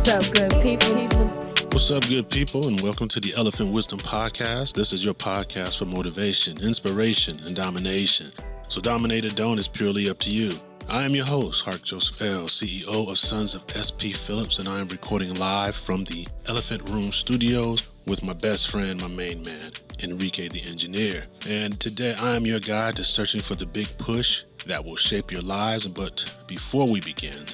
What's up, good people? What's up, good people, and welcome to the Elephant Wisdom Podcast. This is your podcast for motivation, inspiration, and domination. So dominate or don't is purely up to you. I am your host, Hark Joseph L., CEO of Sons of SP Phillips, and I am recording live from the Elephant Room Studios with my best friend, my main man, Enrique the Engineer. And today I am your guide to searching for the big push that will shape your lives. But before we begin,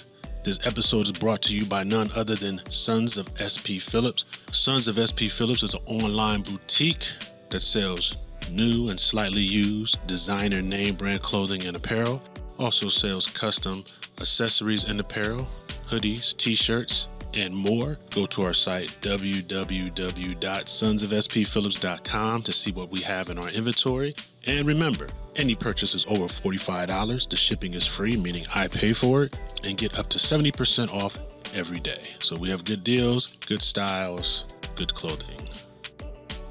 this episode is brought to you by none other than Sons of SP Phillips. Sons of SP Phillips is an online boutique that sells new and slightly used designer name brand clothing and apparel. Also sells custom accessories and apparel, hoodies, t-shirts, and more. Go to our site, www.sonsofspphillips.com, to see what we have in our inventory. And remember, any purchase is over $45. The shipping is free, meaning I pay for it, and get up to 70% off every day. So we have good deals, good styles, good clothing.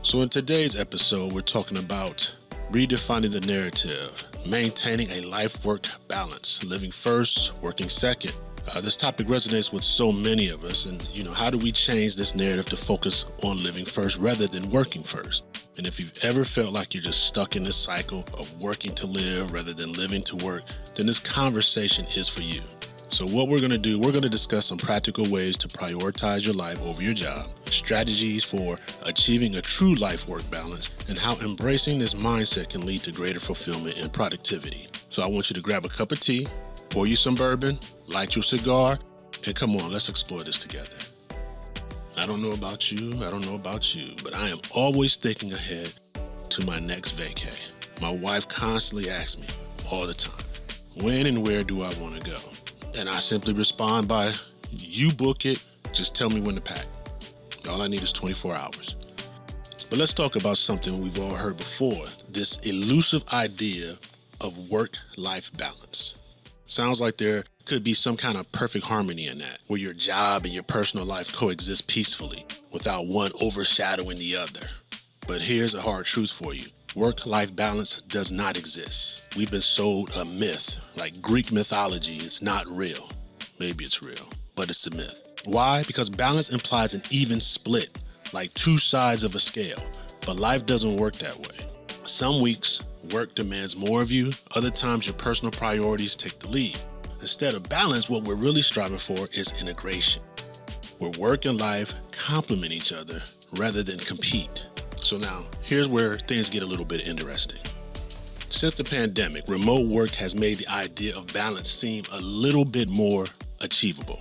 So in today's episode, we're talking about redefining the narrative, maintaining a life-work balance, living first, working second. This topic resonates with so many of us, and how do we change this narrative to focus on living first rather than working first? And if you've ever felt like you're just stuck in this cycle of working to live rather than living to work, then this conversation is for you. So what we're going to do, we're going to discuss some practical ways to prioritize your life over your job, strategies for achieving a true life-work balance, and how embracing this mindset can lead to greater fulfillment and productivity. So I want you to grab a cup of tea, pour you some bourbon, light your cigar, and come on, let's explore this together. I don't know about you, but I am always thinking ahead to my next vacay. My wife constantly asks me all the time, when and where do I want to go? And I simply respond by, you book it, just tell me when to pack. All I need is 24 hours. But let's talk about something we've all heard before, this elusive idea of work-life balance. Sounds like there could be some kind of perfect harmony in that, where your job and your personal life coexist peacefully without one overshadowing the other. But here's a hard truth for you. Work-life balance does not exist. We've been sold a myth, like Greek mythology. It's not real. Maybe it's real, but it's a myth. Why? Because balance implies an even split, like two sides of a scale. But life doesn't work that way. Some weeks, work demands more of you. Other times, your personal priorities take the lead. Instead of balance, what we're really striving for is integration, where work and life complement each other rather than compete. So now, here's where things get a little bit interesting. Since the pandemic, remote work has made the idea of balance seem a little bit more achievable.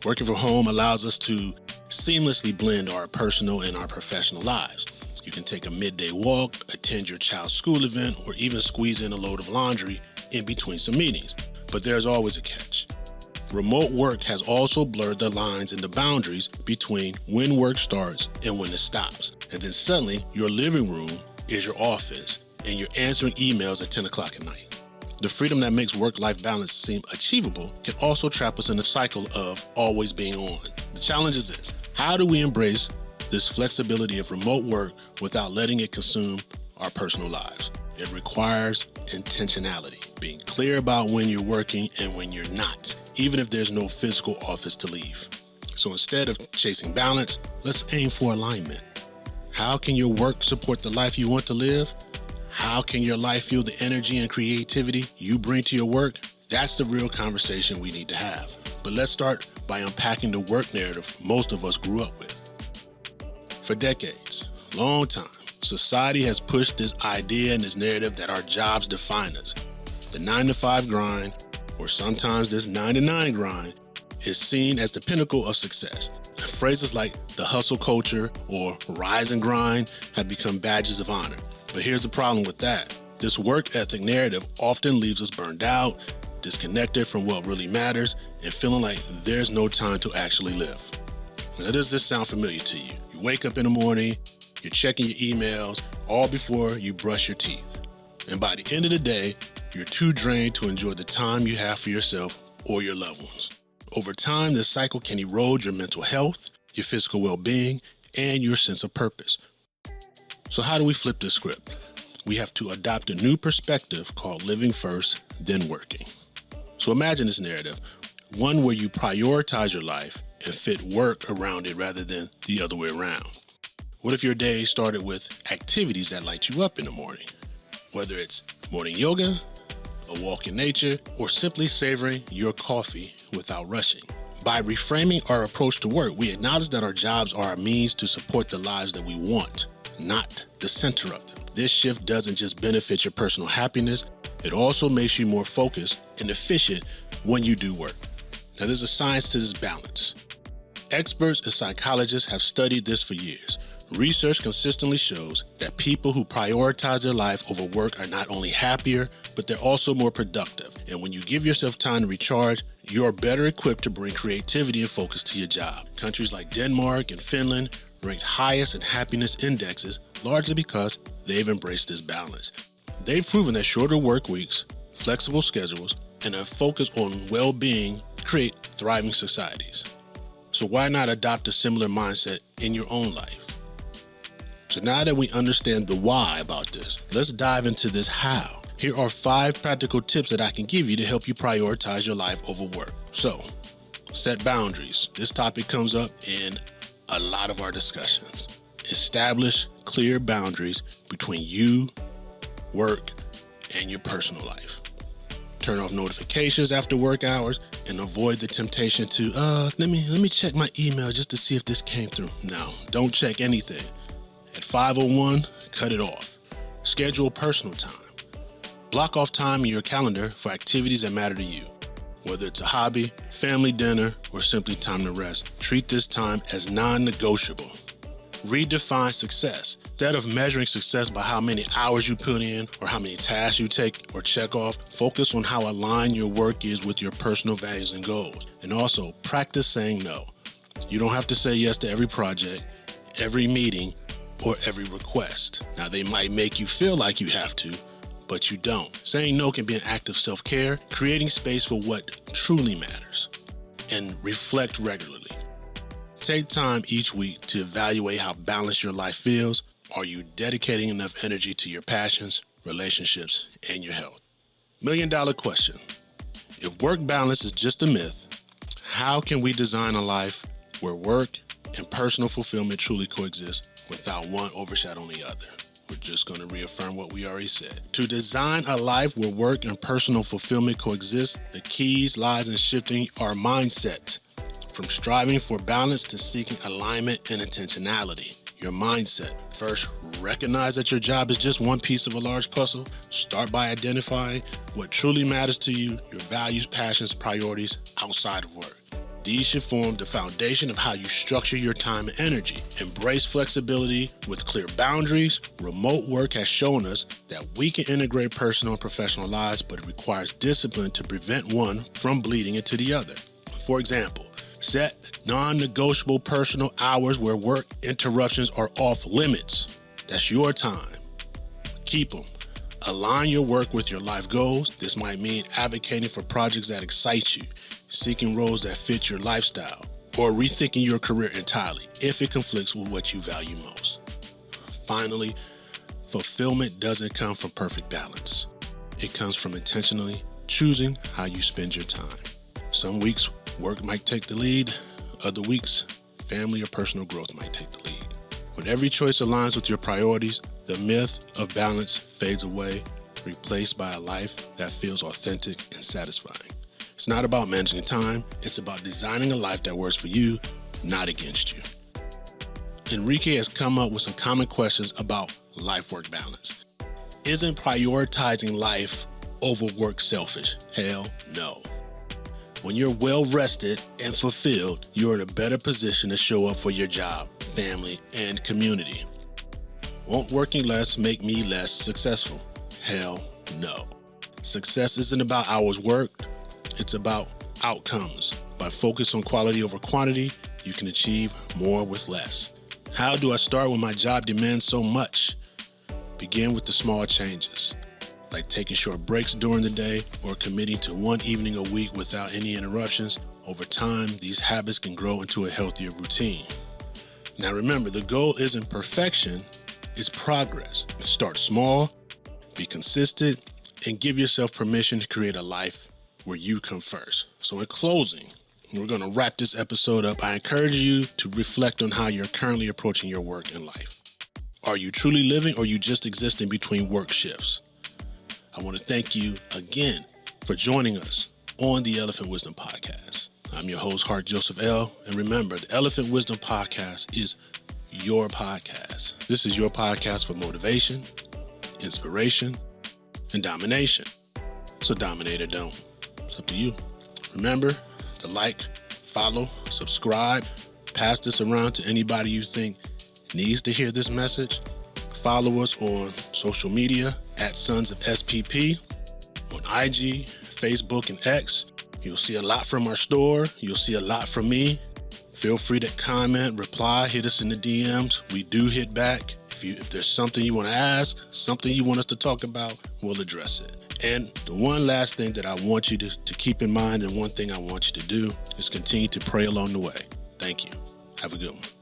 Working from home allows us to seamlessly blend our personal and our professional lives. You can take a midday walk, attend your child's school event, or even squeeze in a load of laundry in between some meetings. But there's always a catch. Remote work has also blurred the lines and the boundaries between when work starts and when it stops. And then suddenly, your living room is your office, and you're answering emails at 10 o'clock at night. The freedom that makes work-life balance seem achievable can also trap us in a cycle of always being on. The challenge is this: how do we embrace this flexibility of remote work without letting it consume our personal lives? It requires intentionality, being clear about when you're working and when you're not, even if there's no physical office to leave. So instead of chasing balance, let's aim for alignment. How can your work support the life you want to live? How can your life fuel the energy and creativity you bring to your work? That's the real conversation we need to have. But let's start by unpacking the work narrative most of us grew up with. For decades, long time, society has pushed this idea and this narrative that our jobs define us. The 9-to-5 grind, or sometimes this 9-to-9 grind, is seen as the pinnacle of success. And phrases like the hustle culture or rise and grind have become badges of honor. But here's the problem with that. This work ethic narrative often leaves us burned out, disconnected from what really matters, and feeling like there's no time to actually live. Now, does this sound familiar to you? You wake up in the morning, you're checking your emails, all before you brush your teeth. And by the end of the day, you're too drained to enjoy the time you have for yourself or your loved ones. Over time, this cycle can erode your mental health, your physical well-being, and your sense of purpose. So how do we flip this script? We have to adopt a new perspective called living first, then working. So imagine this narrative, one where you prioritize your life and fit work around it rather than the other way around? What if your day started with activities that light you up in the morning? Whether it's morning yoga, a walk in nature, or simply savoring your coffee without rushing. By reframing our approach to work, we acknowledge that our jobs are a means to support the lives that we want, not the center of them. This shift doesn't just benefit your personal happiness, it also makes you more focused and efficient when you do work. Now, there's a science to this balance. Experts and psychologists have studied this for years. Research consistently shows that people who prioritize their life over work are not only happier, but they're also more productive. And when you give yourself time to recharge, you're better equipped to bring creativity and focus to your job. Countries like Denmark and Finland ranked highest in happiness indexes, largely because they've embraced this balance. They've proven that shorter work weeks, flexible schedules, and a focus on well-being create thriving societies. So why not adopt a similar mindset in your own life? So now that we understand the why about this, let's dive into this how. Here are 5 practical tips that I can give you to help you prioritize your life over work. So, set boundaries. This topic comes up in a lot of our discussions. Establish clear boundaries between you, work, and your personal life. Turn off notifications after work hours and avoid the temptation to, let me check my email just to see if this came through. No, don't check anything. At 5:01, cut it off. Schedule personal time. Block off time in your calendar for activities that matter to you. Whether it's a hobby, family dinner, or simply time to rest, treat this time as non-negotiable. Redefine success. Instead of measuring success by how many hours you put in or how many tasks you take or check off, focus on how aligned your work is with your personal values and goals. And also, practice saying no. You don't have to say yes to every project, every meeting, or every request. Now, they might make you feel like you have to, but you don't. Saying no can be an act of self-care, creating space for what truly matters, and reflect regularly. Take time each week to evaluate how balanced your life feels. Are you dedicating enough energy to your passions, relationships, and your health? $1,000,000 question. If work balance is just a myth, how can we design a life where work and personal fulfillment truly coexist without one overshadowing the other? We're just going to reaffirm what we already said. To design a life where work and personal fulfillment coexist, the keys lies in shifting our mindset from striving for balance to seeking alignment and intentionality. Your mindset. First, recognize that your job is just one piece of a large puzzle. Start by identifying what truly matters to you, your values, passions, priorities outside of work. These should form the foundation of how you structure your time and energy. Embrace flexibility with clear boundaries. Remote work has shown us that we can integrate personal and professional lives, but it requires discipline to prevent one from bleeding into the other. For example, set non-negotiable personal hours where work interruptions are off limits. That's your time. Keep them. Align your work with your life goals. This might mean advocating for projects that excite you, seeking roles that fit your lifestyle, or rethinking your career entirely if it conflicts with what you value most. Finally, fulfillment doesn't come from perfect balance. It comes from intentionally choosing how you spend your time. Some weeks, work might take the lead. Other weeks, family or personal growth might take the lead. When every choice aligns with your priorities, the myth of balance fades away, replaced by a life that feels authentic and satisfying. It's not about managing time, it's about designing a life that works for you, not against you. Enrique has come up with some common questions about life-work balance. Isn't prioritizing life over work selfish? Hell no. When you're well-rested and fulfilled, you're in a better position to show up for your job, family, and community. Won't working less make me less successful? Hell no. Success isn't about hours worked, it's about outcomes. By focusing on quality over quantity, you can achieve more with less. How do I start when my job demands so much? Begin with the small changes, like taking short breaks during the day or committing to one evening a week without any interruptions. Over time, these habits can grow into a healthier routine. Now remember, the goal isn't perfection, it's progress. Start small, be consistent, and give yourself permission to create a life where you come first. So in closing, We're going to wrap this episode up. I encourage you to reflect on how you're currently approaching your work and life. Are you truly living, or are you just existing between work shifts? I want to thank you again for joining us on the Elephant Wisdom Podcast. I'm your host, Hart Joseph L. And remember, the Elephant Wisdom Podcast is your podcast. This is your podcast for motivation, inspiration, and domination. So dominate or don't. It's up to you. Remember to like, follow, subscribe, pass this around to anybody you think needs to hear this message. Follow us on social media at Sons of SPP on IG, Facebook, and X. You'll see a lot from our store. You'll see a lot from me. Feel free to comment, reply, hit us in the DMs. We do hit back. If there's something you want to ask, something you want us to talk about, we'll address it. And the one last thing that I want you to keep in mind, and one thing I want you to do, is continue to pray along the way. Thank you. Have a good one.